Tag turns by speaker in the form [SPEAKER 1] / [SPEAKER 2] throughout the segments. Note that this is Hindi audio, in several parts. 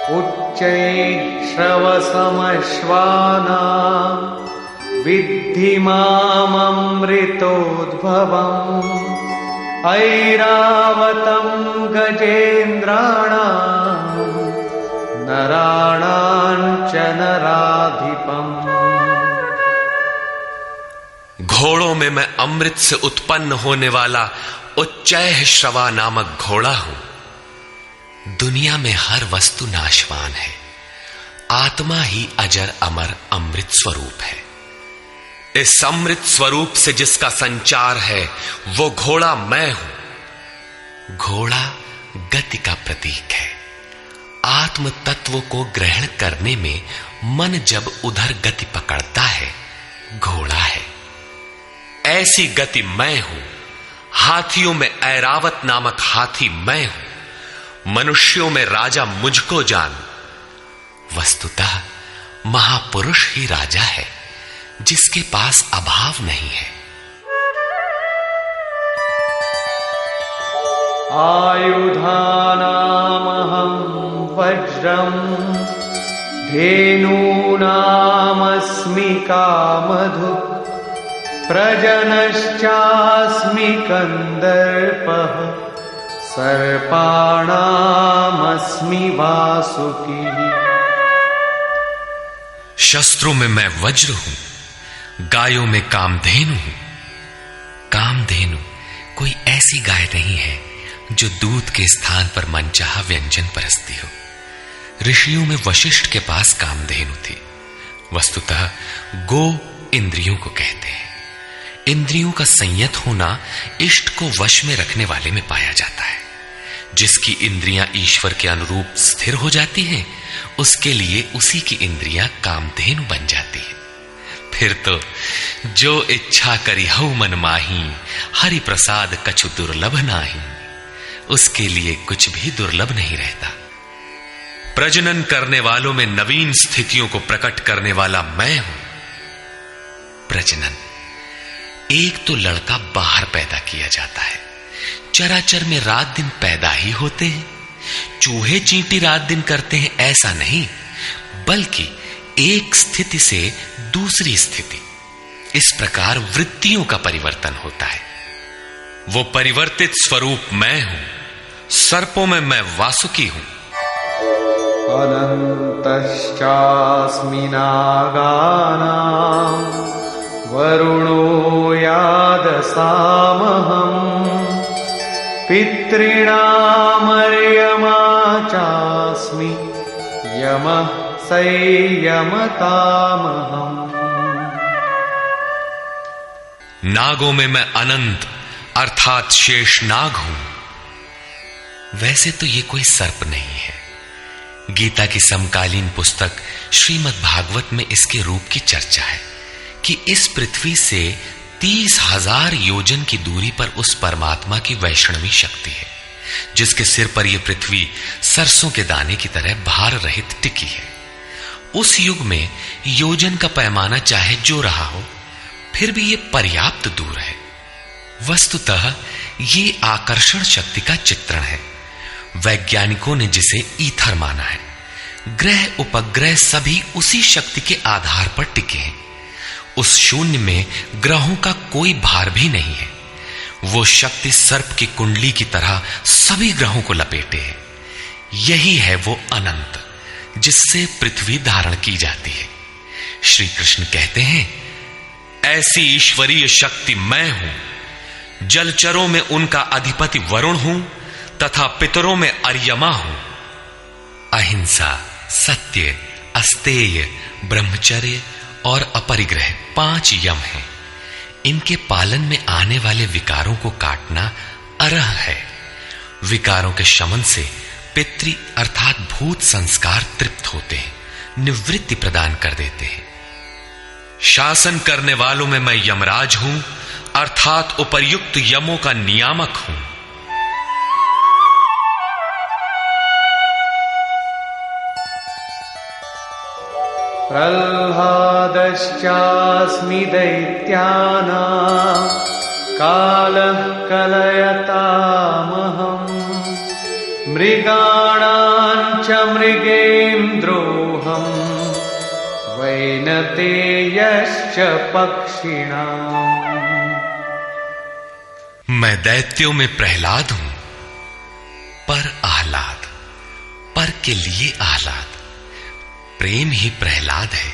[SPEAKER 1] उच्चैः श्रवसमश्वानां विद्धि माममृतोद्भवम् ऐरावतं गजेन्द्राणां नराणां च नराधिपम्।
[SPEAKER 2] घोड़ों में मैं अमृत से उत्पन्न होने वाला उच्चैः श्रवा नामक घोड़ा हूं। दुनिया में हर वस्तु नाशवान है, आत्मा ही अजर अमर अमृत स्वरूप है। इस अमृत स्वरूप से जिसका संचार है वो घोड़ा मैं हूं। घोड़ा गति का प्रतीक है। आत्म तत्व को ग्रहण करने में मन जब उधर गति पकड़ता है, घोड़ा है। ऐसी गति मैं हूं। हाथियों में ऐरावत नामक हाथी मैं हूं। मनुष्यों में राजा मुझको जान। वस्तुतः महापुरुष ही राजा है, जिसके पास अभाव नहीं है।
[SPEAKER 1] आयुधानामहं वज्रं धेनूनामस्मि कामधुक् प्रजनश्चास्मि कंदर्पः सर्पाणामस्मि वासुकी।
[SPEAKER 2] शस्त्रों में मैं वज्र हूं, गायों में कामधेनु हूं। कामधेनु कोई ऐसी गाय नहीं है जो दूध के स्थान पर मनचाहा व्यंजन परसती हो। ऋषियों में वशिष्ठ के पास कामधेनु थी। वस्तुतः गो इंद्रियों को कहते हैं। इंद्रियों का संयत होना इष्ट को वश में रखने वाले में पाया जाता है। जिसकी इंद्रियां ईश्वर के अनुरूप स्थिर हो जाती हैं, उसके लिए उसी की इंद्रियां कामधेनु बन जाती है। फिर तो जो इच्छा करी हऊ मन माही, हरि प्रसाद कछु दुर्लभ नाही। उसके लिए कुछ भी दुर्लभ नहीं रहता। प्रजनन करने वालों में नवीन स्थितियों को प्रकट करने वाला मैं हूं। प्रजनन, एक तो लड़का बाहर पैदा किया जाता है। चराचर में रात दिन पैदा ही होते हैं। चूहे चींटी रात दिन करते हैं ऐसा नहीं, बल्कि एक स्थिति से दूसरी स्थिति, इस प्रकार वृत्तियों का परिवर्तन होता है। वो परिवर्तित स्वरूप मैं हूं। सर्पों में मैं वासुकी हूं।
[SPEAKER 1] अनन्तश्चास्मि नागानां वरुणो यादसामहम् पितॄणामर्यमा चास्मि यमः संयमतामहम्।
[SPEAKER 2] नागों में मैं अनंत अर्थात शेष नाग हूं। वैसे तो ये कोई सर्प नहीं है। गीता की समकालीन पुस्तक श्रीमद् भागवत में इसके रूप की चर्चा है कि इस पृथ्वी से 30,000 योजन की दूरी पर उस परमात्मा की वैष्णवी शक्ति है, जिसके सिर पर यह पृथ्वी सरसों के दाने की तरह भार रहित टिकी है। उस युग में योजन का पैमाना चाहे जो रहा हो, फिर भी यह पर्याप्त दूर है। वस्तुतः ये आकर्षण शक्ति का चित्रण है। वैज्ञानिकों ने जिसे ईथर माना है। ग्रह उपग्रह सभी उसी शक्ति के आधार पर टिके हैं। उस शून्य में ग्रहों का कोई भार भी नहीं है। वो शक्ति सर्प की कुंडली की तरह सभी ग्रहों को लपेटे है। यही है वो अनंत, जिससे पृथ्वी धारण की जाती है। श्री कृष्ण कहते हैं, ऐसी ईश्वरीय शक्ति मैं हूं। जलचरों में उनका अधिपति वरुण हूं तथा पितरों में अर्यमा हूं। अहिंसा, सत्य, अस्तेय, ब्रह्मचर्य और अपरिग्रह 5 यम हैं। इनके पालन में आने वाले विकारों को काटना अरह है। विकारों के शमन से पितृ अर्थात भूत संस्कार तृप्त होते हैं, निवृत्ति प्रदान कर देते हैं। शासन करने वालों में मैं यमराज हूं अर्थात उपर्युक्त यमों का नियामक हूं।
[SPEAKER 1] प्रह्लादश्चास्मि दैत्यानां कालः कलयतामहम् मृगाणां च मृगेन्द्रोऽहम् वैनतेयश्च पक्षिणाम्।
[SPEAKER 2] मैं दैत्यों में प्रहलाद हूं, पर आह्लाद, पर के लिए आह्लाद। प्रेम ही प्रहलाद है।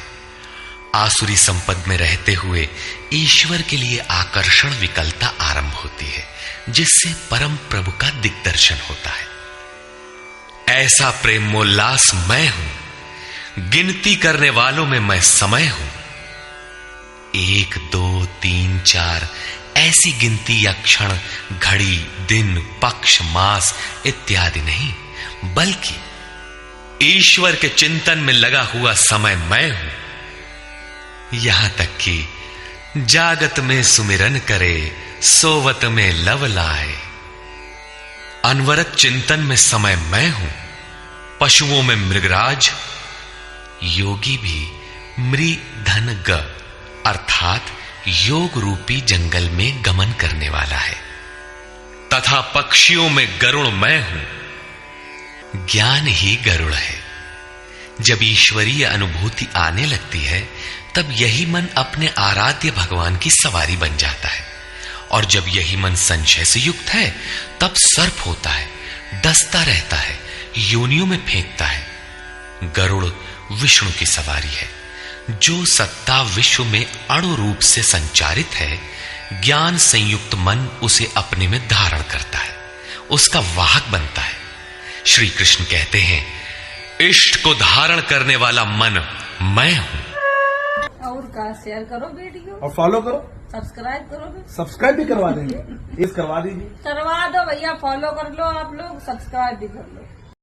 [SPEAKER 2] आसुरी संपद में रहते हुए ईश्वर के लिए आकर्षण विकलता आरंभ होती है, जिससे परम प्रभु का दिग्दर्शन होता है। ऐसा प्रेमोल्लास मैं हूं, गिनती करने वालों में मैं समय हूं। 1 2 3 4 ऐसी गिनती या क्षण, घड़ी, दिन, पक्ष, मास इत्यादि नहीं, बल्कि ईश्वर के चिंतन में लगा हुआ समय मैं हूं। यहां तक कि जागत में सुमिरन करे, सोवत में लव लाए। अनवरत चिंतन में समय मैं हूं। पशुओं में मृगराज, योगी भी मृधन ग अर्थात योग रूपी जंगल में गमन करने वाला है। तथा पक्षियों में गरुड़ मैं हूं। ज्ञान ही गरुड़ है। जब ईश्वरीय अनुभूति आने लगती है, तब यही मन अपने आराध्य भगवान की सवारी बन जाता है। और जब यही मन संशय से युक्त है, तब सर्प होता है, डसता रहता है, योनियों में फेंकता है। गरुड़ विष्णु की सवारी है। जो सत्ता विश्व में अणु रूप से संचारित है, ज्ञान संयुक्त मन उसे अपने में धारण करता है, उसका वाहक बनता है। श्री कृष्ण कहते हैं, इष्ट को धारण करने वाला मन मैं हूं।
[SPEAKER 3] और का शेयर करो वीडियो
[SPEAKER 4] और फॉलो करो,
[SPEAKER 3] सब्सक्राइब करोगे,
[SPEAKER 4] सब्सक्राइब भी करवा देंगे। प्लीज करवा दीजिए।
[SPEAKER 3] करवा दो भैया, फॉलो कर लो आप लोग, सब्सक्राइब भी कर लो।